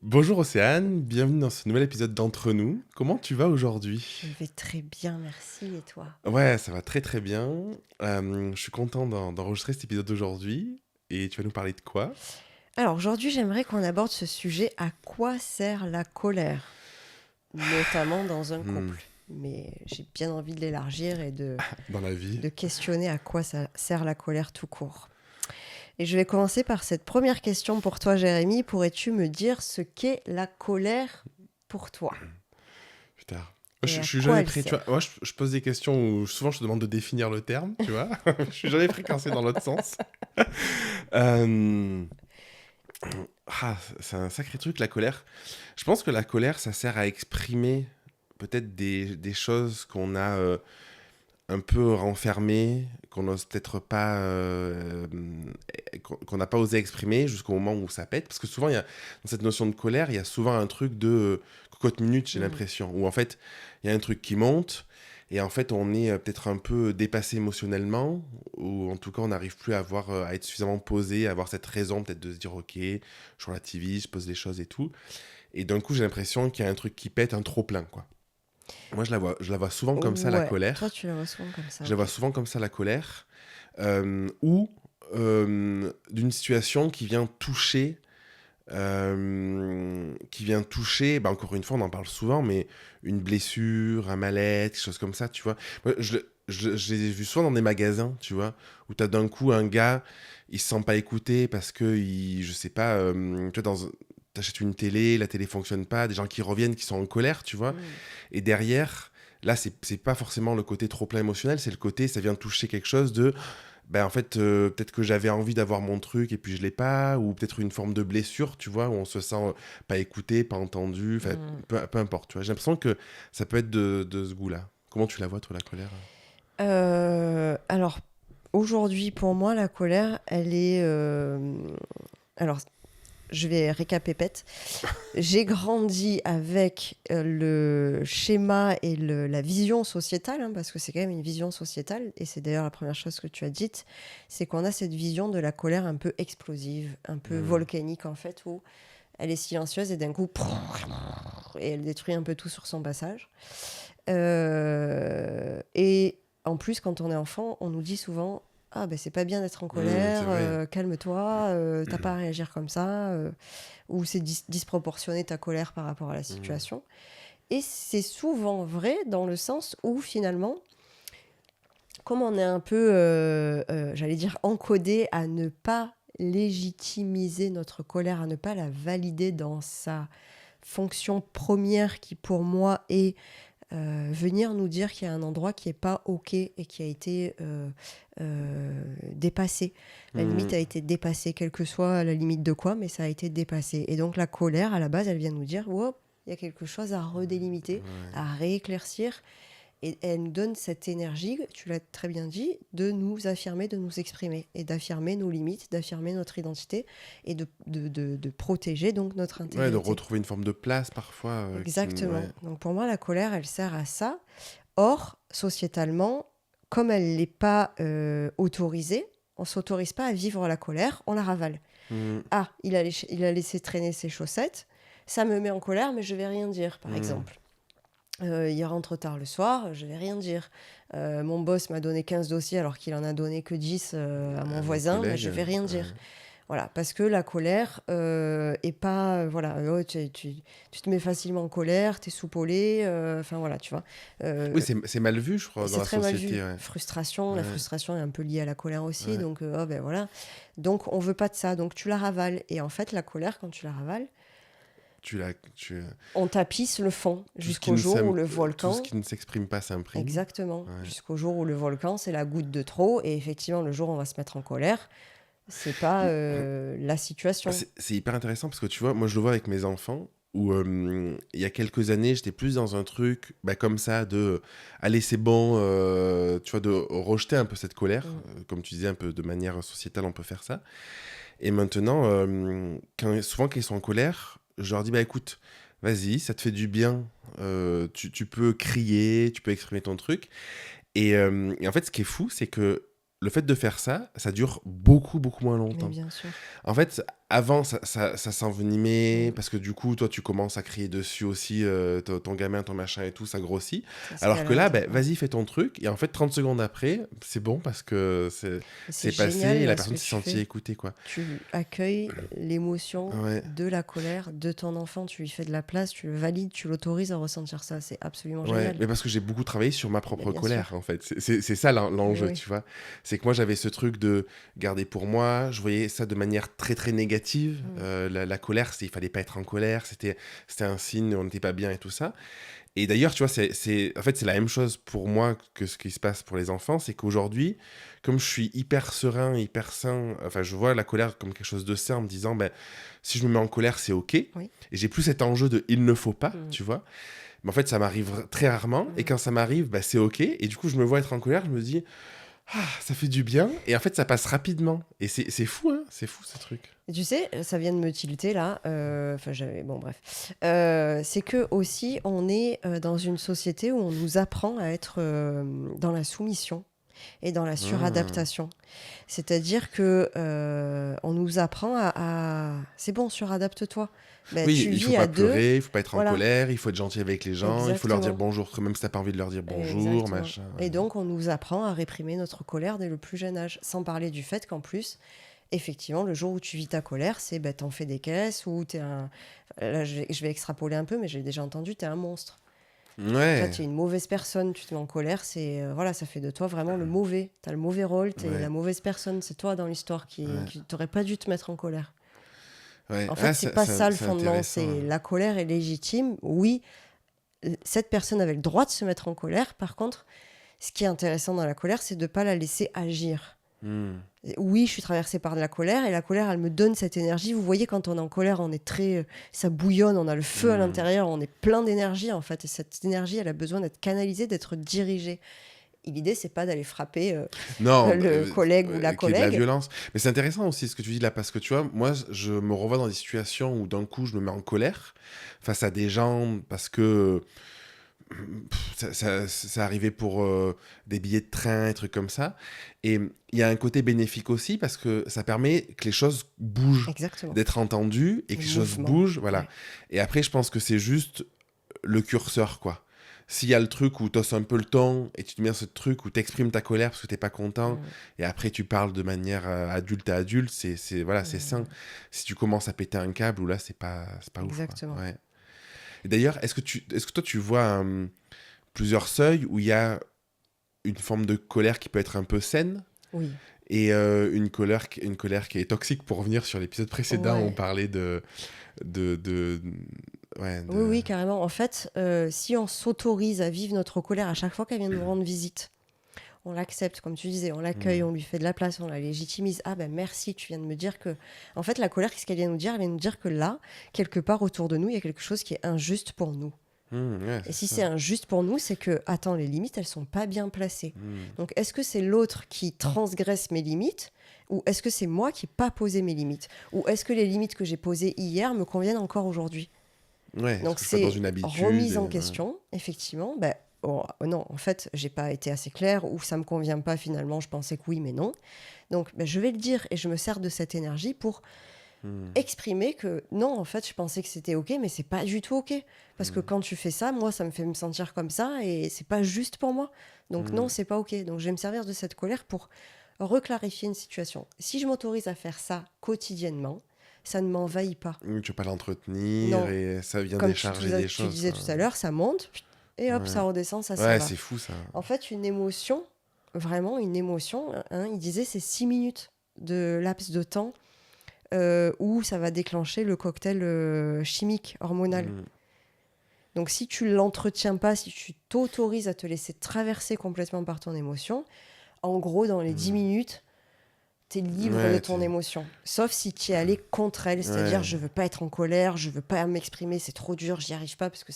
Bonjour Océane, bienvenue dans ce nouvel épisode d'Entre nous. Comment tu vas aujourd'hui? Je vais très bien, merci. Et toi? Ouais, ça va très très bien. Je suis content d'enregistrer cet épisode aujourd'hui. Et tu vas nous parler de quoi? Alors aujourd'hui, j'aimerais qu'on aborde ce sujet, à quoi sert la colère, notamment dans un Hmm, couple. Mais j'ai bien envie de l'élargir et dans la vie. de questionner à quoi ça sert la colère tout court. Et je vais commencer par cette première question pour toi, Jérémy. Pourrais-tu me dire ce qu'est la colère pour toi Putain. Moi, et je à suis quoi jamais elle prêt, tu vois. sert? Moi, je pose des questions où souvent je te demande de définir le terme, tu vois. Je suis jamais prêt quand c'est dans l'autre sens. Euh, c'est un sacré truc, la colère. Je pense que la colère, ça sert à exprimer peut-être des choses qu'on a un peu renfermé, qu'on n'ose peut-être pas, qu'on n'a pas osé exprimer jusqu'au moment où ça pète. Parce que souvent, dans cette notion de colère, il y a souvent un truc de cocotte minute, j'ai Hmm. l'impression, où en fait, il y a un truc qui monte, et en fait, on est peut-être un peu dépassé émotionnellement, ou en tout cas, on n'arrive plus à être suffisamment posé, à avoir cette raison peut-être de se dire, ok, je relativise, je pose les choses et tout. Et d'un coup, j'ai l'impression qu'il y a un truc qui pète, un trop plein, quoi. Moi, je la vois souvent comme ça, la Ouais, toi colère. tu la vois souvent comme ça, Je la vois ok. souvent comme ça, la colère, ou d'une situation qui vient toucher, bah encore une fois, on en parle souvent, mais une blessure, un mal-être, quelque chose comme ça, tu vois. Moi, je l'ai vu souvent dans des magasins, tu vois, où t'as d'un coup un gars, il se sent pas écouté parce que, je sais pas, tu vois, t'achètes une télé, la télé fonctionne pas, des gens qui reviennent, qui sont en colère, tu vois, Hmm. et derrière, là, c'est pas forcément le côté trop plein émotionnel, c'est le côté, ça vient toucher quelque chose de, ben en fait, peut-être que j'avais envie d'avoir mon truc et puis je l'ai pas, ou peut-être une forme de blessure, tu vois, où on se sent pas écouté, pas entendu, enfin, Hmm. peu importe, tu vois. J'ai l'impression que ça peut être de ce goût-là. Comment tu la vois, toi, la colère? Alors, aujourd'hui, pour moi, la colère, elle est... Alors, je vais récapépète. J'ai grandi avec le schéma et la vision sociétale, hein, parce que c'est quand même une vision sociétale, et c'est d'ailleurs la première chose que tu as dite, c'est qu'on a cette vision de la colère un peu explosive, un peu Hmm. volcanique, en fait, où elle est silencieuse et d'un coup, et elle détruit un peu tout sur son passage. Et en plus, quand on est enfant, on nous dit souvent: ah ben c'est pas bien d'être en C'est colère, vrai. calme-toi, t'as pas à réagir comme ça, ou c'est disproportionné ta colère par rapport à la Hmm. situation. Et c'est souvent vrai dans le sens où finalement, comme on est un peu, j'allais dire, encodé à ne pas légitimiser notre colère, à ne pas la valider dans sa fonction première qui pour moi est venir nous dire qu'il y a un endroit qui n'est pas OK et qui a été dépassé. La Hmm. limite a été dépassée, quelle que soit la limite de quoi, mais ça a été dépassé. Et donc la colère, à la base, elle vient nous dire, wow, il y a quelque chose à redélimiter, Ouais. à rééclaircir. Et elle nous donne cette énergie, tu l'as très bien dit, de nous affirmer, de nous exprimer, et d'affirmer nos limites, d'affirmer notre identité, et de protéger donc notre Ouais, de intégrité. retrouver une forme de place parfois Exactement. ouais. Donc pour moi, la colère, elle sert à ça. Or, sociétalement, comme elle n'est pas autorisée, on ne s'autorise pas à vivre la colère, on la ravale. Hmm. Ah, il a laissé traîner ses chaussettes, ça me met en colère, mais je vais rien dire, par Hmm. exemple. Il rentre tard le soir, je vais rien dire. Mon boss m'a donné 15 dossiers alors qu'il en a donné que 10 à mon Vos voisin, mais collègues, je vais rien ouais. dire. Voilà, parce que la colère est pas... voilà, oh, tu te mets facilement en colère, t'es soupolé, enfin voilà, tu vois. Oui, Euh, c'est mal vu, je et crois, dans c'est la très mal société, vu. ouais. Frustration, la Ouais, frustration est un peu liée à la colère aussi, ouais. donc oh, ben voilà. Donc on veut pas de ça, donc tu la ravales. Et en fait, la colère, quand tu la ravales, Tu l'as, tu, on tapisse le fond tout ce qui jusqu'au ne jour où s'aime- le tout ce volcan... qui ne s'exprime pas s'imprime. Exactement. Ouais. Jusqu'au jour où le volcan, c'est la goutte de trop. Et effectivement, le jour où on va se mettre en colère, c'est pas la situation. C'est hyper intéressant parce que tu vois, moi je le vois avec mes enfants où il y a quelques années j'étais plus dans un truc bah, comme ça de allez c'est bon, tu vois, de rejeter un peu cette colère, Mm. comme tu disais un peu de manière sociétale on peut faire ça. Et maintenant, souvent quand ils sont en colère, je leur dis bah écoute, vas-y, ça te fait du bien, tu peux crier, tu peux exprimer ton truc. Et en fait, ce qui est fou, c'est que le fait de faire ça, ça dure beaucoup, beaucoup moins Mais longtemps. bien sûr. En fait, avant, ça s'envenimait parce que du coup, toi, tu commences à crier dessus aussi, ton gamin, ton machin et tout, ça grossit. Ça Alors que là, escalade. ben, vas-y, fais ton truc. Et en fait, 30 secondes après, c'est bon parce que Et c'est c'est passé génial et la là ce que personne s'est tu sentie fais. écoutée, quoi. Tu accueilles l'émotion Ouais. de la colère de ton enfant, tu lui fais de la place, tu le valides, tu l'autorises à ressentir ça. C'est absolument Ouais, génial. mais parce que j'ai beaucoup travaillé sur ma Mais propre bien colère, sûr. en fait. C'est ça Mais l'enjeu, oui. tu vois. C'est que moi, j'avais ce truc de garder pour moi. Je voyais ça de manière très, très négative. Mm. La colère, il fallait pas être en colère. C'était un signe, on n'était pas bien et tout ça. Et d'ailleurs, tu vois, en fait, c'est la même chose pour moi que ce qui se passe pour les enfants. C'est qu'aujourd'hui, comme je suis hyper serein, hyper sain, enfin, je vois la colère comme quelque chose de sain en me disant, ben, si je me mets en colère, c'est OK. Et Oui. j'ai plus cet enjeu de il ne faut pas, Mm. tu vois. Mais en fait, ça m'arrive très rarement. Et quand ça m'arrive, bah, c'est OK. Et du coup, je me vois être en colère, je me dis, ah, ça fait du bien. Et en fait, ça passe rapidement. Et c'est fou, hein. C'est fou, ce truc. Et tu sais, ça vient de me tilter là. Enfin, bon, bref. C'est que aussi, on est dans une société où on nous apprend à être dans la soumission et dans la Mmh. suradaptation. C'est-à-dire que on nous apprend c'est bon, suradapte-toi. Ben, Oui, tu il faut vis pas à deux, pleurer, il faut pas être en voilà, colère, il faut être gentil avec les gens, il faut leur dire exactement. bonjour, même si t'as pas envie de leur dire bonjour, Exactement. machin. Et donc, on nous apprend à réprimer notre colère dès le plus jeune âge. Sans parler du fait qu'en plus, effectivement, le jour où tu vis ta colère, c'est t'en fais des caisses ou t'es un. Là, je vais extrapoler un peu, mais j'ai déjà entendu, t'es un monstre. Tu vois, Ouais, tu es une mauvaise personne, tu te mets en colère, voilà, ça fait de toi vraiment le mauvais. T'as le mauvais rôle, t'es la ouais, mauvaise personne, c'est toi dans l'histoire ouais, qui t'aurais pas dû te mettre en colère. ouais. En fait, Ah, c'est pas ça le c'est fondement, intéressant, c'est hein. la colère est légitime. Oui, cette personne avait le droit de se mettre en colère. Par contre, ce qui est intéressant dans la colère, c'est de ne pas la laisser agir. Hmm. Et oui, je suis traversée par de la colère et la colère, elle me donne cette énergie. Vous voyez, quand on est en colère, on est ça bouillonne, on a le feu à Hmm. l'intérieur, on est plein d'énergie en fait. Et cette énergie, elle a besoin d'être canalisée, d'être dirigée. Et l'idée, c'est pas d'aller frapper Non, le collègue ou la qu'il y ait de la collègue. violence. Mais c'est intéressant aussi ce que tu dis là, parce que tu vois, moi, je me revois dans des situations où d'un coup, je me mets en colère face à des gens parce que ça arrivait pour des billets de train, des trucs comme ça. Et il y a un côté bénéfique aussi parce que ça permet que les choses bougent, Exactement. d'être entendues et que Le les choses mouvement. bougent, voilà. Ouais. Et après, je pense que c'est juste le curseur, quoi. S'il y a le truc où t'osses un peu le ton et tu te mets dans ce truc où t'exprimes ta colère parce que t'es pas content Mm, et après tu parles de manière adulte à adulte, voilà, c'est sain. mm, Si tu commences à péter un câble, ou là, c'est pas ouf, quoi. exactement. Ouais. Et d'ailleurs, est-ce que toi tu vois plusieurs seuils où il y a une forme de colère qui peut être un peu saine Oui. et une colère qui est toxique. Pour revenir sur l'épisode précédent, on Ouais. parlait de ouais, Oui, oui, carrément. En fait, si on s'autorise à vivre notre colère à chaque fois qu'elle vient nous rendre visite, on l'accepte, comme tu disais, on l'accueille, Hmm. on lui fait de la place, on la légitimise. Ah ben merci, tu viens de me dire que... En fait, la colère, qu'est-ce qu'elle vient nous dire? Elle vient nous dire que là, quelque part autour de nous, il y a quelque chose qui est injuste pour nous. Ouais, Et c'est si ça. c'est injuste pour nous, c'est que, attends, les limites, elles sont pas bien placées. Hmm. Donc, est-ce que c'est l'autre qui transgresse mes limites ou est-ce que c'est moi qui n'ai pas posé mes limites? Ou est-ce que les limites que j'ai posées hier me conviennent encore aujourd'hui? Ouais, est-ce Donc que je suis pas dans c'est une habitude remise en ouais. question, effectivement. Ben, oh, non, en fait, j'ai pas été assez claire ou ça me convient pas finalement. Je pensais que oui, mais non. Donc ben, je vais le dire et je me sers de cette énergie pour Hmm. exprimer que non, en fait, je pensais que c'était ok, mais c'est pas du tout ok. Parce que Hmm. quand tu fais ça, moi, ça me fait me sentir comme ça et c'est pas juste pour moi. Donc non, Hmm. c'est pas ok. Donc je vais me servir de cette colère pour reclarifier une situation. Si je m'autorise à faire ça quotidiennement, ça ne m'envahit pas. Oui, tu vas pas l'entretenir Non, et ça vient comme décharger des tu choses, disais quoi. tout à l'heure, ça monte et hop, Ouais, ça redescend, ça s'en ouais, va. c'est fou ça. En fait, une émotion, vraiment une émotion, hein, il disait c'est 6 minutes de laps de temps où ça va déclencher le cocktail chimique, hormonal. Hmm. Donc si tu l'entretiens pas, si tu t'autorises à te laisser traverser complètement par ton émotion, en gros, dans les 10 Hmm. minutes, tu es libre de Ouais, ton émotion. Sauf si tu es allé contre elle, c'est-à-dire ouais, je veux pas être en colère, je veux pas m'exprimer, c'est trop dur, j'y arrive pas, parce que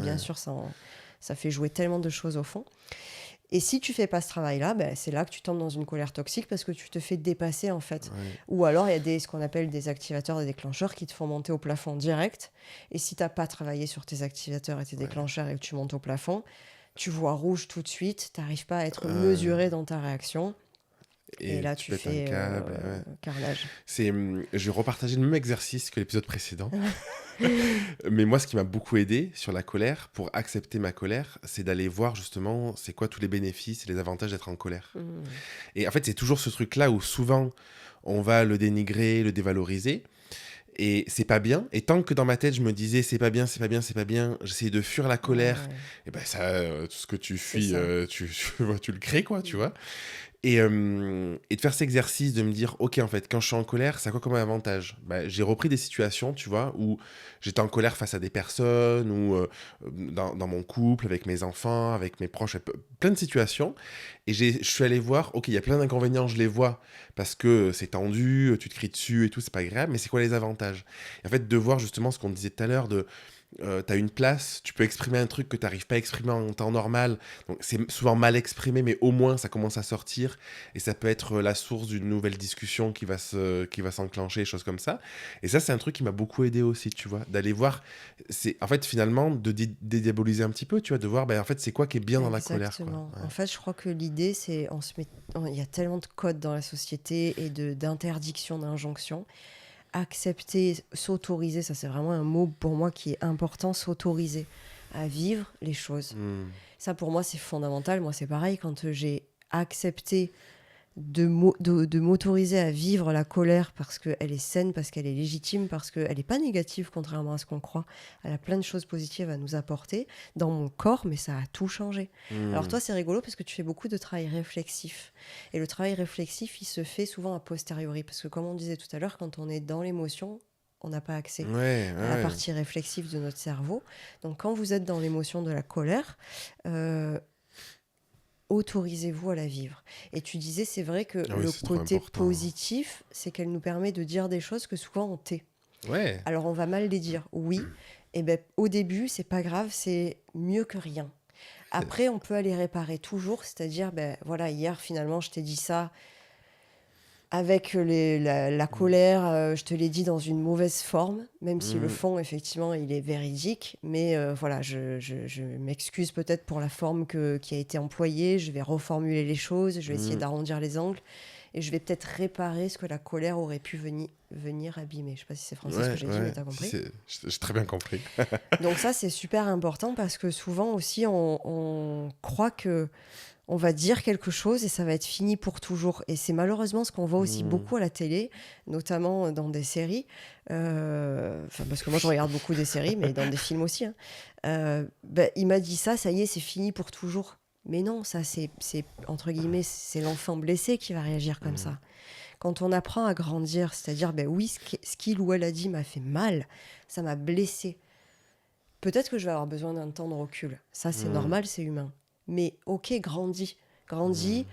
bien ouais, sûr, ça fait jouer tellement de choses au fond. Et si tu fais pas ce travail-là, ben, c'est là que tu tombes dans une colère toxique parce que tu te fais dépasser en fait. ouais, Ou alors il y a ce qu'on appelle des activateurs, des déclencheurs qui te font monter au plafond direct. Et si t'as pas travaillé sur tes activateurs et tes ouais. déclencheurs et que tu montes au plafond, tu vois rouge tout de suite, t'arrives pas à être Euh, mesuré dans ta réaction. Et Et là, tu tu pètes un fais câble. Ouais. carnage. Je vais repartager le même exercice que l'épisode précédent. Mais moi, ce qui m'a beaucoup aidé sur la colère, pour accepter ma colère, c'est d'aller voir justement c'est quoi tous les bénéfices et les avantages d'être en colère. Mmh. Et en fait, c'est toujours ce truc-là où souvent on va le dénigrer, le dévaloriser. Et c'est pas bien. Et tant que dans ma tête, je me disais c'est pas bien, c'est pas bien, c'est pas bien, j'essayais de fuir la colère. Ouais, Et ben ça, tout ce que tu c'est fuis, ça. tu le crées, quoi, tu Mmh. vois. Et de faire cet exercice, de me dire, ok, en fait, quand je suis en colère, ça a quoi comme avantage? Bah, j'ai repris des situations, tu vois, où j'étais en colère face à des personnes, ou dans mon couple, avec mes enfants, avec mes proches, plein de situations. Et je suis allé voir, ok, il y a plein d'inconvénients, je les vois, parce que c'est tendu, tu te cries dessus et tout, c'est pas agréable, mais c'est quoi les avantages? Et en fait, de voir justement ce qu'on disait tout à l'heure, t'as une place, tu peux exprimer un truc que t'arrives pas à exprimer en temps normal. Donc c'est souvent mal exprimé, mais au moins ça commence à sortir et ça peut être la source d'une nouvelle discussion qui va s'enclencher, choses comme ça. Et ça, c'est un truc qui m'a beaucoup aidé aussi, tu vois, d'aller voir. C'est en fait finalement de dédiaboliser un petit peu, tu vois, de voir, ben en fait c'est quoi qui est bien dans la colère, quoi. Exactement. Ouais. En fait, je crois que l'idée, c'est il y a tellement de codes dans la société et d'interdictions, d'injonctions. Accepter, s'autoriser, ça c'est vraiment un mot pour moi qui est important, s'autoriser à vivre les choses. Hmm. Ça pour moi c'est fondamental. Moi c'est pareil, quand j'ai accepté de m'autoriser à vivre la colère parce qu'elle est saine, parce qu'elle est légitime, parce qu'elle n'est pas négative contrairement à ce qu'on croit. Elle a plein de choses positives à nous apporter dans mon corps, mais ça a tout changé. Alors Hmm. toi c'est rigolo parce que tu fais beaucoup de travail réflexif. Et le travail réflexif, il se fait souvent a posteriori. Parce que comme on disait tout à l'heure, quand on est dans l'émotion, on n'a pas accès Ouais, à la ouais. partie réflexive de notre cerveau. Donc quand vous êtes dans l'émotion de la colère, autorisez-vous à la vivre. Et tu disais, c'est vrai que Ah oui, le c'est trop côté important. positif, c'est qu'elle nous permet de dire des choses que souvent on tait. Ouais. Alors on va mal les dire, oui. Et ben au début, c'est pas grave, c'est mieux que rien. Après, on peut aller réparer toujours, c'est-à-dire, ben voilà, hier finalement, je t'ai dit ça avec la colère, je te l'ai dit dans une mauvaise forme, même si le Hmm. fond, effectivement, il est véridique. Mais voilà, je m'excuse peut-être pour la forme qui a été employée. Je vais reformuler les choses, je vais essayer Hmm. d'arrondir les angles. Et je vais peut-être réparer ce que la colère aurait pu venir abîmer. Je ne sais pas si c'est français ce que Ouais, j'ai dit, mais ouais. tu as Si, compris. j'ai très bien compris. Donc ça, c'est super important parce que souvent aussi, on croit que on va dire quelque chose et ça va être fini pour toujours. Et c'est malheureusement ce qu'on voit aussi Hmm. beaucoup à la télé, notamment dans des séries. Parce que moi, je regarde beaucoup des séries, mais dans des films aussi. Hein. Il m'a dit ça, ça y est, c'est fini pour toujours. Mais non, ça, entre guillemets, c'est l'enfant blessé qui va réagir comme Hmm. ça. Quand on apprend à grandir, c'est-à-dire, oui, ce qu'il ou elle a dit m'a fait mal, ça m'a blessé. Peut-être que je vais avoir besoin d'un temps de recul. Ça, c'est Hmm. normal, c'est humain. Mais ok, grandis. Grandis, Hmm.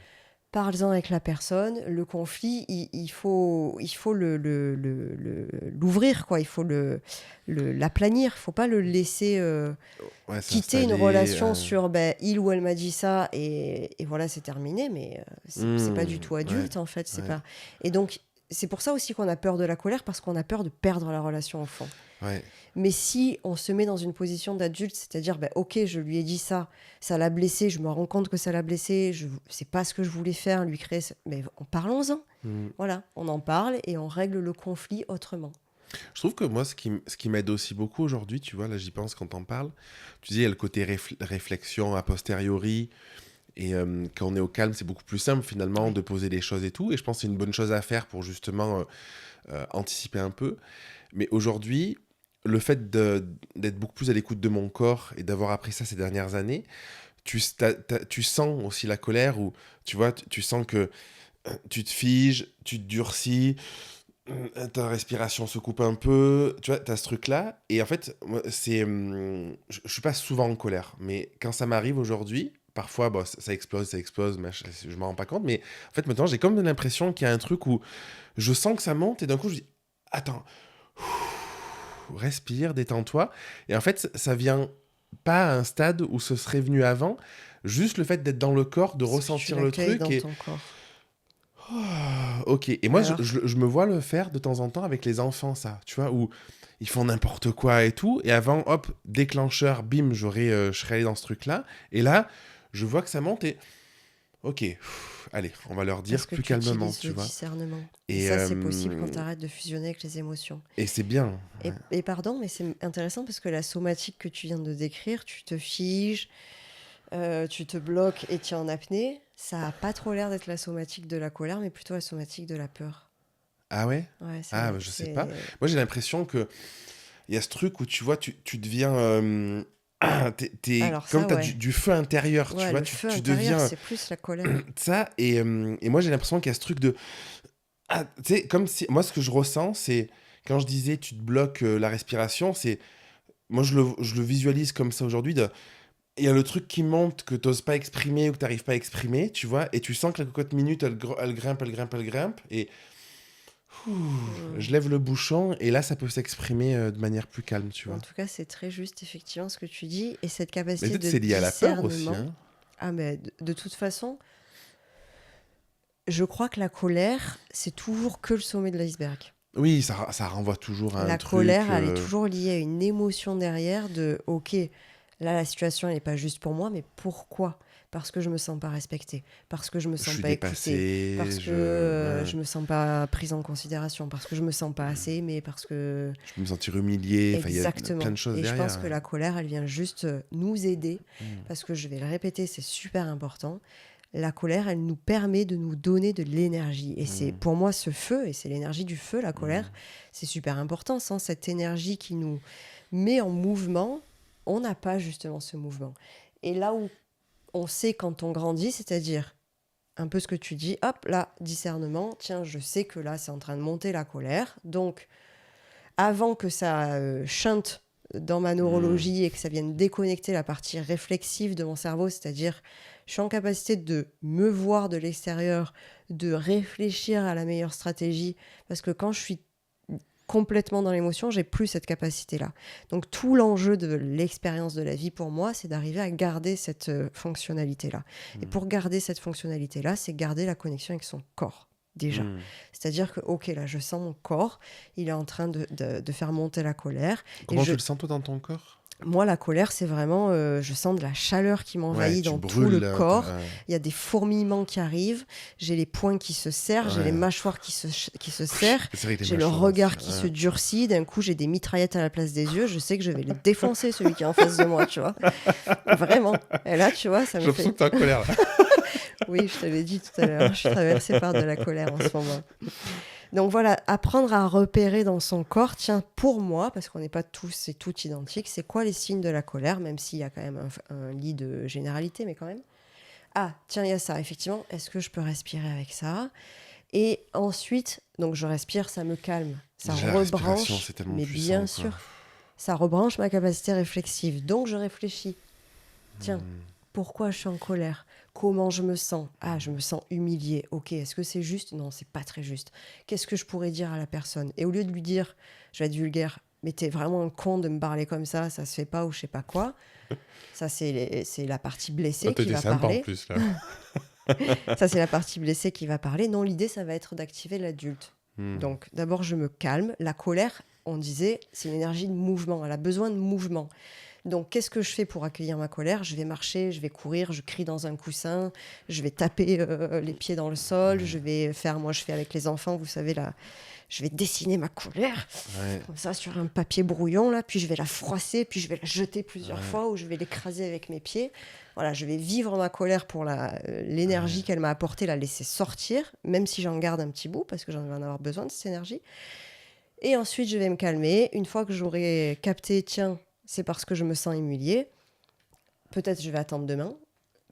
parle-en avec la personne. Le conflit, il faut l'ouvrir, quoi. Il faut l'aplanir. Il ne faut pas le laisser Ouais, quitter une s'installer. relation sur il ou elle m'a dit ça et voilà, c'est terminé. Mais c'est pas du tout Ouais, adulte, en fait. C'est ouais, pas... Et donc, c'est pour ça aussi qu'on a peur de la colère, parce qu'on a peur de perdre la relation au fond. ouais. Mais si on se met dans une position d'adulte, c'est-à-dire, ok, je lui ai dit ça, ça l'a blessé, je me rends compte que ça l'a blessé, c'est pas ce que je voulais faire, lui créer... Mais parlons-en. Hmm. Voilà, on en parle et on règle le conflit autrement. Je trouve que moi, ce qui m'aide aussi beaucoup aujourd'hui, tu vois, là j'y pense quand t'en parles, tu dis, il y a le côté réflexion a posteriori, et quand on est au calme, c'est beaucoup plus simple finalement Oui. de poser les choses et tout, et je pense que c'est une bonne chose à faire pour justement anticiper un peu. Mais aujourd'hui, le fait d'être beaucoup plus à l'écoute de mon corps et d'avoir appris ça ces dernières années, tu sens aussi la colère, ou tu vois, tu sens que tu te figes, tu te durcis, ta respiration se coupe un peu, tu vois, t'as ce truc-là. Et en fait, moi, je suis pas souvent en colère, mais quand ça m'arrive aujourd'hui, parfois, bon, ça explose, mais je m'en rends pas compte. Mais en fait, maintenant, j'ai comme l'impression qu'il y a un truc où je sens que ça monte et d'un coup, je dis, attends, respire, détends-toi. Et en fait, ça vient pas à un stade où ce serait venu avant, juste le fait d'être dans le corps, de Tu ressentir le l'accueilles truc dans et ton corps. ok. Et moi, Alors, je me vois le faire de temps en temps avec les enfants, ça, tu vois, où ils font n'importe quoi et tout. Et avant, hop, déclencheur, bim, je serais allé dans ce truc-là. Et là, je vois que ça monte et Ok, allez, on va leur Parce dire que plus tu calmement, utilises tu le vois. discernement. Et Et, ça, c'est possible quand euh, tu arrêtes de fusionner avec les émotions. et c'est bien. Et pardon, mais c'est intéressant parce que la somatique que tu viens de décrire, tu te figes, tu te bloques et tu es en apnée, ça a pas trop l'air d'être la somatique de la colère, mais plutôt la somatique de la peur. Ah ouais? Ouais, Ah, bah, je sais pas. c'est... Moi, j'ai l'impression que il y a ce truc où tu vois, tu deviens. Alors Comme ça, tu as ouais. du feu intérieur, tu Ouais, vois, le feu tu intérieur, deviens c'est plus la colère. ça. Et moi, j'ai l'impression qu'il y a ce truc de. Ah, tu sais, comme si. Moi, ce que je ressens, c'est. Quand je disais tu te bloques la respiration, c'est. Moi, je le visualise comme ça aujourd'hui. Il y a le truc qui monte que tu n'oses pas exprimer ou que tu n'arrives pas à exprimer, tu vois, et tu sens que la cocotte minute, elle grimpe, elle grimpe, elle grimpe, et ouh, Hmm. je lève le bouchon, et là, ça peut s'exprimer de manière plus calme, tu En vois. tout cas, c'est très juste, effectivement, ce que tu dis. Et cette Mais capacité peut-être de c'est lié à la peur aussi, discernement, hein. ah, mais de toute façon, je crois que la colère, c'est toujours que le sommet de l'iceberg. Oui, ça renvoie toujours à un La truc. colère, elle est toujours liée à une émotion derrière de OK, là la situation elle n'est pas juste pour moi, mais pourquoi? Parce que je me sens pas respectée, parce que je me Je sens suis pas écoutée, dépassé, parce que ouais, je me sens pas prise en considération, parce que je me sens pas assez aimée, parce que je peux me sentir humilié. Enfin, il y a plein exactement. de choses Et je pense derrière. que la colère, elle vient juste nous aider, Mm. parce que je vais le répéter, c'est super important. La colère, elle nous permet de nous donner de l'énergie. Et c'est Mm. pour moi ce feu, et c'est l'énergie du feu, la Mm. colère, c'est super important. Sans cette énergie qui nous met en mouvement, on n'a pas justement ce mouvement. Et là où on sait quand on grandit, c'est-à-dire un peu ce que tu dis, hop, là, discernement, tiens, je sais que là, c'est en train de monter la colère. Donc, avant que ça chante dans ma Mm. neurologie et que ça vienne déconnecter la partie réflexive de mon cerveau, c'est-à-dire je suis en capacité de me voir de l'extérieur, de réfléchir à la meilleure stratégie, parce que quand je suis complètement dans l'émotion, j'ai plus cette capacité-là. Donc tout l'enjeu de l'expérience de la vie pour moi, c'est d'arriver à garder cette fonctionnalité-là. Et Mm. pour garder cette fonctionnalité-là, c'est garder la connexion avec son corps. Déjà. Mm. C'est-à-dire que, ok, là, je sens mon corps, il est en train de faire monter la colère. Et Comment tu le sens, toi, dans ton corps? moi, la colère, c'est vraiment, je sens de la chaleur qui Ouais, m'envahit tu dans tout le brûles. corps. Il y a des fourmillements qui arrivent. J'ai les poings qui se serrent, j'ai les Ouais. mâchoires qui se serrent. C'est vrai que les J'ai le mâchoires aussi. regard qui se durcit. D'un coup, j'ai des mitraillettes à la place des yeux. Je sais que je vais le défoncer, celui qui est en face de moi, tu vois. Vraiment. Et là, tu vois, ça J'ai me l'impression fait... que t'es en colère, là. Oui, je t'avais dit tout à l'heure, je suis traversée par de la colère en ce moment. Donc voilà, apprendre à repérer dans son corps, tiens, pour moi, parce qu'on n'est pas tous et toutes identiques, c'est quoi les signes de la colère, même s'il y a quand même un lit de généralité, mais quand même. Ah, tiens, il y a ça, effectivement, est-ce que je peux respirer avec ça? Et ensuite, donc je respire, ça me calme, ça Déjà, la respiration, rebranche, c'est tellement mais puissant, bien quoi. sûr, ça rebranche ma capacité réflexive. Donc je réfléchis, tiens, Mm. pourquoi je suis en colère? Comment je me sens? Ah, je me sens humiliée. Ok, est-ce que c'est juste? Non, c'est pas très juste. Qu'est-ce que je pourrais dire à la personne? Et au lieu de lui dire, je vais être vulgaire, mais t'es vraiment un con de me parler comme ça se fait pas ou je sais pas quoi. Ça, c'est la partie Oh, blessée toi, qui t'es va sympa en parler. plus, là. Ça, c'est la partie blessée qui va parler. Non, l'idée, ça va être d'activer l'adulte. Mm. Donc, d'abord, je me calme. La colère, on disait, c'est une énergie de mouvement. Elle a besoin de mouvement. Donc, qu'est-ce que je fais pour accueillir ma colère? Je vais marcher, je vais courir, je crie dans un coussin, je vais taper les pieds dans le sol, je vais faire, moi je fais avec les enfants, vous savez, là, je vais dessiner ma colère, Ouais. comme ça, sur un papier brouillon, là, puis je vais la froisser, puis je vais la jeter plusieurs Ouais. fois, ou je vais l'écraser avec mes pieds. Voilà, je vais vivre ma colère pour l'énergie qu'elle m'a apportée, la laisser sortir, même si j'en garde un petit bout, parce que j'en vais en avoir besoin de cette énergie. Et ensuite, je vais me calmer. Une fois que j'aurai capté, tiens, c'est parce que je me sens humiliée, peut-être je vais attendre demain,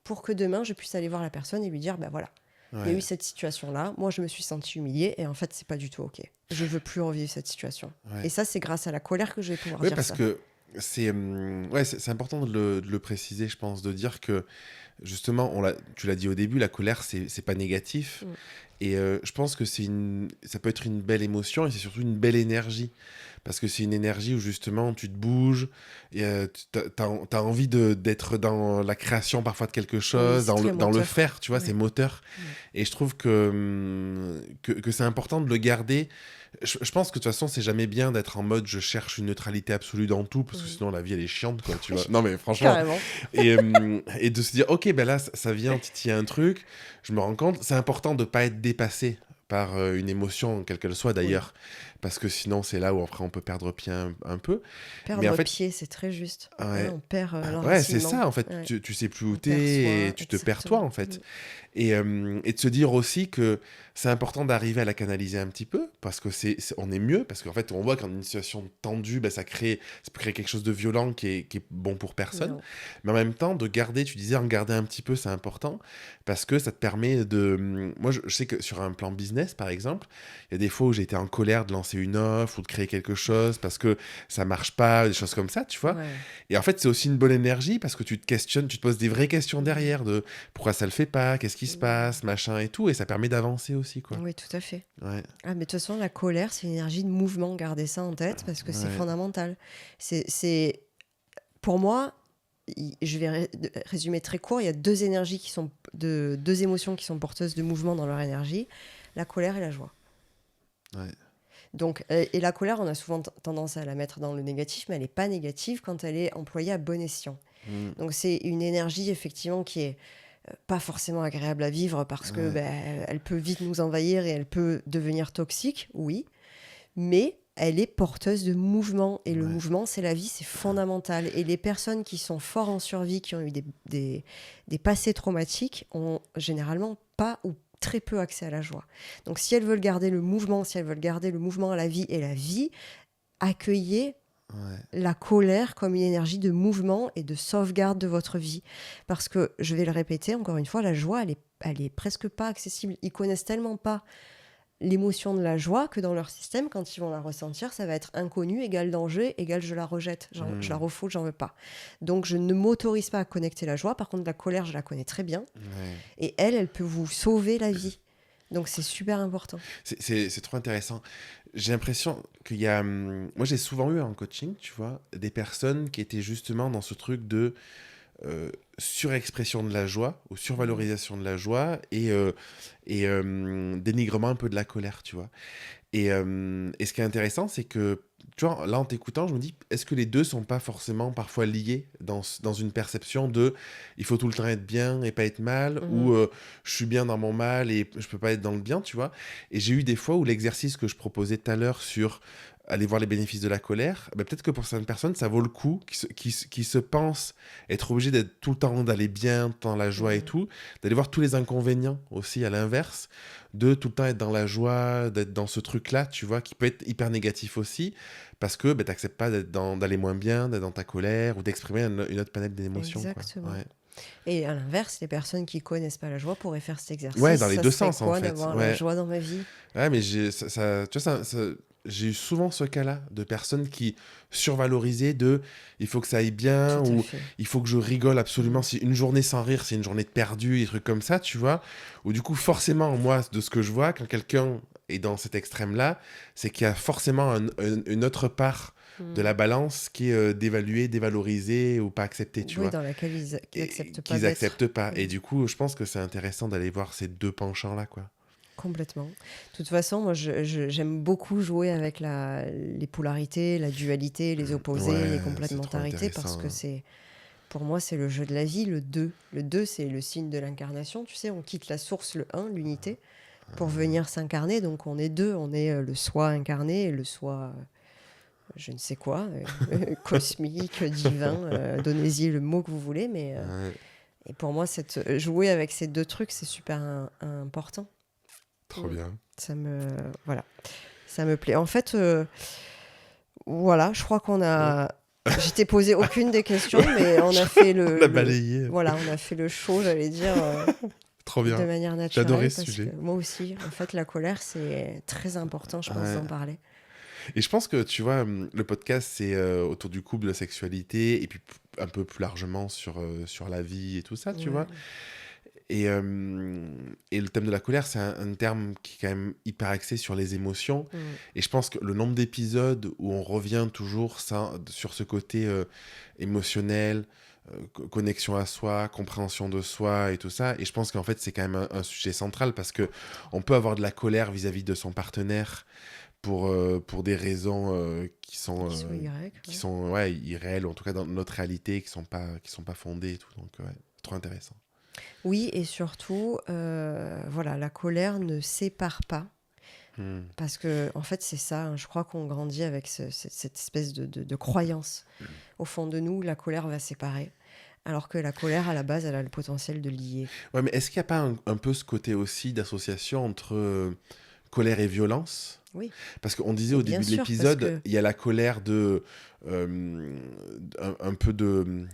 pour que demain, je puisse aller voir la personne et lui dire, ben voilà, il y a Ouais. eu cette situation-là, moi je me suis sentie humiliée, et en fait, c'est pas du tout OK. Je veux plus revivre cette situation. Ouais. Et ça, c'est grâce à la colère que je vais pouvoir Ouais, dire parce ça. que c'est important de le préciser, je pense, de dire que justement, tu l'as dit au début, la colère, c'est pas négatif. Mm. Et je pense que ça peut être une belle émotion et c'est surtout une belle énergie. Parce que c'est une énergie où justement tu te bouges, et t'as envie d'être dans la création parfois de quelque chose, c'est très dans le moteur. faire, tu vois, Ouais. c'est moteur. Mm. Et je trouve que c'est important de le garder. je pense que de toute façon, c'est jamais bien d'être en mode je cherche une neutralité absolue dans tout, parce que Mm. sinon la vie elle est chiante, quoi, tu vois. Non, mais franchement, Carrément. et de se dire, ok, ben là, ça vient titiller un truc, je me rends compte, c'est important de pas être dépassé par une émotion, quelle qu'elle soit Oui. d'ailleurs, parce que sinon c'est là où après on peut perdre pied un peu. Mais en Perdre fait, pied, c'est très juste. Hein, ouais, on perd ouais, c'est l'enracinement. ça, en fait, Ouais. tu sais plus où On perd t'es et soi, tu te perds toi, exactement. en fait. Et de se dire aussi que c'est important d'arriver à la canaliser un petit peu, parce que on est mieux, parce qu'en fait, on voit qu'en une situation tendue, ben, ça peut créer quelque chose de violent qui est bon pour personne. Non. Mais en même temps, de garder, tu disais, en garder un petit peu, c'est important, parce que ça te permet de... Moi, je sais que sur un plan business, par exemple, il y a des fois où j'ai été en colère de lancer une offre ou de créer quelque chose, parce que ça marche pas, des choses comme ça, tu vois. Ouais. Et en fait, c'est aussi une bonne énergie, parce que tu te questionnes, tu te poses des vraies questions Mhm. derrière, de pourquoi ça le fait pas, qu'est-ce qui se Mhm. passe, machin et tout, et ça permet d'avancer aussi, quoi. Oui, tout à fait. Ouais, Ah, mais de toute façon, la colère, c'est une énergie de mouvement. Gardez ça en tête parce que c'est ouais, fondamental. C'est, pour moi, je vais résumer très court. Il y a deux énergies deux émotions qui sont porteuses de mouvement dans leur énergie, la colère et la joie. ouais. Donc, et la colère, on a souvent tendance à la mettre dans le négatif, mais elle n'est pas négative quand elle est employée à bon escient. Mm, Donc, c'est une énergie effectivement qui est pas forcément agréable à vivre parce que ouais, elle peut vite nous envahir et elle peut devenir toxique, oui, mais elle est porteuse de mouvement et le ouais, mouvement, c'est la vie, c'est fondamental. Et les personnes qui sont forts en survie, qui ont eu des passés traumatiques, ont généralement pas ou très peu accès à la joie. Donc si elles veulent garder le mouvement, si elles veulent garder le mouvement à la vie et la vie, accueillez ouais. la colère comme une énergie de mouvement et de sauvegarde de votre vie. Parce que, je vais le répéter encore une fois, la joie, elle est presque pas accessible. Ils connaissent tellement pas l'émotion de la joie que dans leur système, quand ils vont la ressentir, ça va être inconnu, égal danger, égal je la rejette, je la Mm, refoule, j'en veux pas. Donc je ne m'autorise pas à connecter la joie. Par contre, la colère, je la connais très bien. ouais. Et elle peut vous sauver la vie. Donc c'est super important. C'est trop intéressant. J'ai l'impression qu'il y a... Moi, j'ai souvent eu en coaching, tu vois, des personnes qui étaient justement dans ce truc de surexpression de la joie ou Mhm. survalorisation de la joie et dénigrement un peu de la colère, tu vois. Et ce qui est intéressant, c'est que, tu vois, là en t'écoutant, je me dis, est-ce que les deux sont pas forcément parfois liés dans une perception de il faut tout le temps être bien et pas être mal, ou Mhm. je suis bien dans mon mal et je peux pas être dans le bien, tu vois. Et j'ai eu des fois où l'exercice que je proposais tout à l'heure sur aller voir les bénéfices de la colère, ben peut-être que pour certaines personnes, ça vaut le coup, qui se pensent être obligés d'être tout le temps, d'aller bien, tout le temps dans la joie et Mhm. tout, d'aller voir tous les inconvénients aussi à l'inverse, de tout le temps être dans la joie, d'être dans ce truc-là, tu vois, qui peut être hyper négatif aussi, parce que ben, t'acceptes pas d'aller moins bien, d'être dans ta colère, ou d'exprimer une autre panel d'émotions, quoi. Exactement. Ouais. Et à l'inverse, les personnes qui connaissent pas la joie pourraient faire cet Ouais, exercice. dans les Ça deux serait sens, en quoi fait. d'avoir la Ouais. joie dans ma vie? Ouais, mais tu vois, j'ai eu souvent ce cas-là de personnes qui survalorisaient de il faut que ça aille bien Tout à ou fait. il faut que je rigole absolument. Mhm. Si une journée sans rire, c'est une journée de perdu, des trucs comme ça, tu vois. Ou du coup, forcément, moi, de ce que je vois, quand quelqu'un est dans cet extrême-là, c'est qu'il y a forcément une autre part de Mhm. la balance qui est dévaluée, dévalorisée ou pas acceptée, tu Oui, vois. dans laquelle ils Et n'acceptent pas qu'ils d'être. acceptent pas. Et Mhm. du coup, je pense que c'est intéressant d'aller voir ces deux penchants-là, quoi. Complètement. De toute façon, moi, j'aime beaucoup jouer avec les polarités, la dualité, les opposés, les Ouais, c'est trop complémentarités, parce intéressant, que hein. pour moi, c'est le jeu de la vie, le 2. Le 2, c'est le signe de l'incarnation. Tu sais, on quitte la source, le un, l'unité, pour venir s'incarner. Donc, on est deux. On est le soi incarné et le soi, je ne sais quoi, cosmique, divin. Donnez-y le mot que vous voulez. Mais Ouais, et pour moi, jouer avec ces deux trucs, c'est super important. trop Mm. bien. Ça me, voilà, ça me plaît. En fait, voilà, je crois qu'on Ouais. a. Je t'ai posé aucune des questions, mais on a fait On a balayé. voilà, on a fait le show, j'allais dire, Trop de bien. manière J'ai adoré naturelle, ce parce que sujet. moi aussi, en fait, la colère, c'est très important, je pense, Ouais. d'en parler. Et je pense que, tu vois, le podcast, c'est autour du couple, de la sexualité, et puis un peu plus largement sur la vie et tout ça, tu vois. Ouais. Et le thème de la colère, c'est un terme qui est quand même hyper axé sur les émotions. Mm. Et je pense que le nombre d'épisodes où on revient toujours sur ce côté émotionnel, connexion à soi, compréhension de soi et tout ça. Et je pense qu'en fait, c'est quand même un sujet central parce que on peut avoir de la colère vis-à-vis de son partenaire pour des raisons Qui sont Y. qui sont irréelles, ou en tout cas dans notre réalité, qui sont pas fondées et tout. Donc, ouais, trop intéressant. Oui, et surtout, voilà, la colère ne sépare pas. Hmm. Parce que, en fait, c'est ça, hein, je crois qu'on grandit avec cette espèce de croyance. Au fond de nous, la colère va séparer. Alors que la colère, à la base, elle a le potentiel de lier. Ouais, mais est-ce qu'il n'y a pas un peu ce côté aussi d'association entre colère et violence? Oui, Parce qu'on disait et au bien début de sûr, parce l'épisode, que... il y a la colère un peu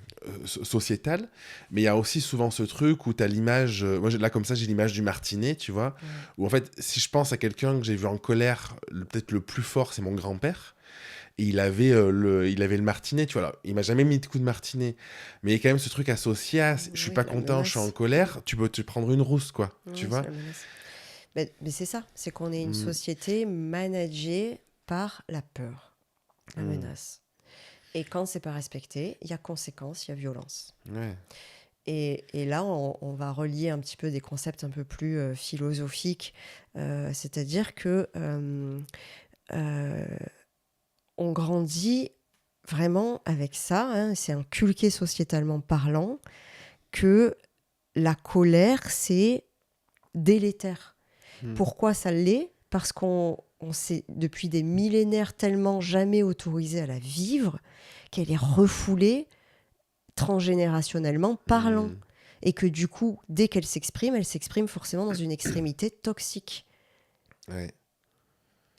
sociétale, mais il y a aussi souvent ce truc où tu as l'image, moi là comme ça j'ai l'image du martinet, tu vois, Ouais. où en fait si je pense à quelqu'un que j'ai vu en colère, peut-être le plus fort c'est mon grand-père, et il avait le martinet, tu vois, là, il m'a jamais mis de coup de martinet, mais il y a quand même ce truc associé à, je suis Oui, pas la content, je suis en menace. colère, tu peux te prendre une rousse, quoi, tu Oui, c'est vois. la menace. Mais c'est ça, c'est qu'on est une Mm, société managée par la peur, la mm, menace. Et quand c'est pas respecté, il y a conséquence, il y a violence. ouais. Et là, on va relier un petit peu des concepts un peu plus philosophiques, c'est-à-dire que euh, on grandit vraiment avec ça, hein, c'est inculqué sociétalement parlant, que la colère, c'est délétère. Mm, Pourquoi ça l'est? Parce qu'on s'est, depuis des millénaires, tellement jamais autorisé à la vivre, qu'elle est refoulée transgénérationnellement parlant. mm, Et que du coup, dès qu'elle s'exprime, elle s'exprime forcément dans une extrémité toxique. ouais.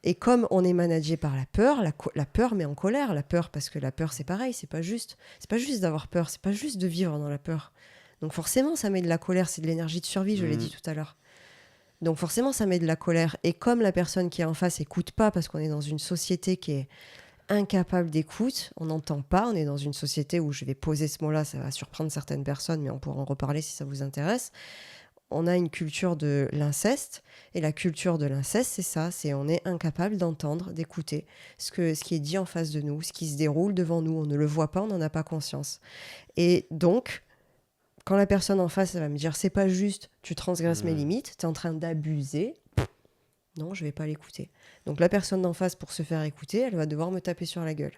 Et comme on est managé par la peur, la peur met en colère. La peur, parce que la peur, c'est pareil, c'est pas juste. C'est pas juste d'avoir peur, c'est pas juste de vivre dans la peur. Donc forcément, ça met de la colère, c'est de l'énergie de survie, je l'ai Mm, dit tout à l'heure. Donc forcément, ça met de la colère. Et comme la personne qui est en face écoute pas, parce qu'on est dans une société qui est incapable d'écoute, on n'entend pas, on est dans une société où je vais poser ce mot-là, ça va surprendre certaines personnes, mais on pourra en reparler si ça vous intéresse. On a une culture de l'inceste, et la culture de l'inceste, c'est ça, c'est on est incapable d'entendre, d'écouter ce qui est dit en face de nous, ce qui se déroule devant nous, on ne le voit pas, on n'en a pas conscience. Et donc, quand la personne en face, elle va me dire, c'est pas juste, tu transgresses mes mm. limites, tu es en train d'abuser, non, je vais pas l'écouter. Donc la personne d'en face, pour se faire écouter, elle va devoir me taper sur la gueule.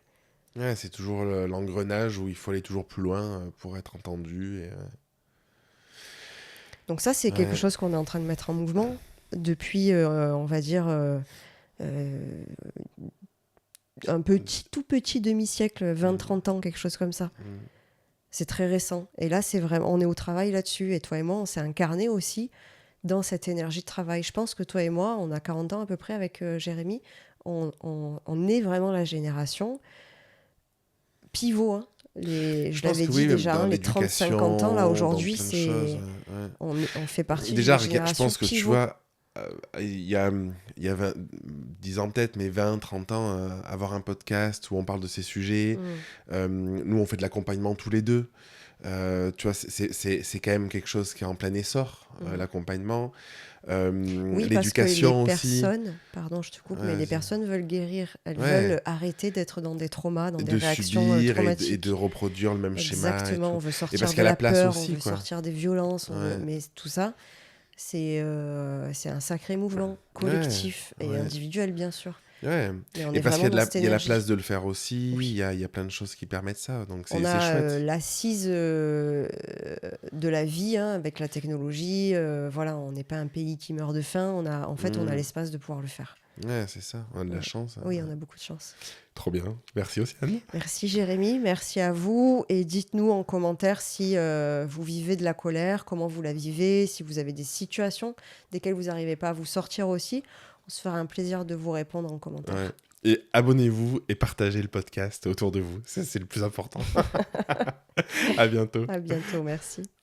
Ouais, c'est toujours l'engrenage où il faut aller toujours plus loin pour être entendu. Donc ça, c'est quelque Ouais. chose qu'on est en train de mettre en mouvement depuis, on va dire, euh, tout petit demi-siècle, 20-30 ans, quelque chose comme ça. Mm. C'est très récent. Et là, c'est vraiment, on est au travail là-dessus. Et toi et moi, on s'est incarné aussi dans cette énergie de travail. Je pense que toi et moi, on a 40 ans à peu près avec Jérémy. On est vraiment la génération pivot, hein. Je Je pense l'avais que dit oui, même déjà, dans hein, les 30-50 ans, là, l'éducation, dans aujourd'hui, plein de choses. c'est... Ouais. On fait partie de Déjà, la je génération pense que tu pivot. vois, il y a 10 ans peut-être, mais 20, 30 ans, avoir un podcast où on parle de ces sujets. Nous, on fait de l'accompagnement tous les deux. Tu vois, c'est quand même quelque chose qui est en plein essor, l'accompagnement. Oui, parce que les L'éducation aussi. personnes, pardon, je te coupe, mais Ouais, les personnes veulent guérir. Elles ouais. veulent arrêter d'être dans des traumas, dans des De réactions subir et de traumatiques. reproduire le même schéma et Exactement, tout. on veut Et parce sortir qu'à de la la place peur, on aussi, veut quoi. sortir des violences, Ouais, mais tout ça, c'est un sacré mouvement ouais, collectif et ouais. individuel, bien sûr. Ouais. Mais on Et est parce qu'il vraiment dans cette y a la énergie. place de le faire aussi, Oui. il y a plein de choses qui permettent ça, donc On c'est a chouette. l'assise de la vie, hein, avec la technologie. Voilà, on n'est pas un pays qui meurt de faim. En fait, on a Mm. l'espace de pouvoir le faire. Ouais, c'est ça, on a de la Ouais. chance. Oui, Ouais. on a beaucoup de chance. Trop bien. Merci Océane. Merci Jérémy, merci à vous. Et dites-nous en commentaire si vous vivez de la colère, comment vous la vivez, si vous avez des situations desquelles vous n'arrivez pas à vous sortir aussi. On se fera un plaisir de vous répondre en Ouais. commentaire. Et abonnez-vous et partagez le podcast autour de vous. Ça, c'est le plus important. À bientôt. À bientôt, merci.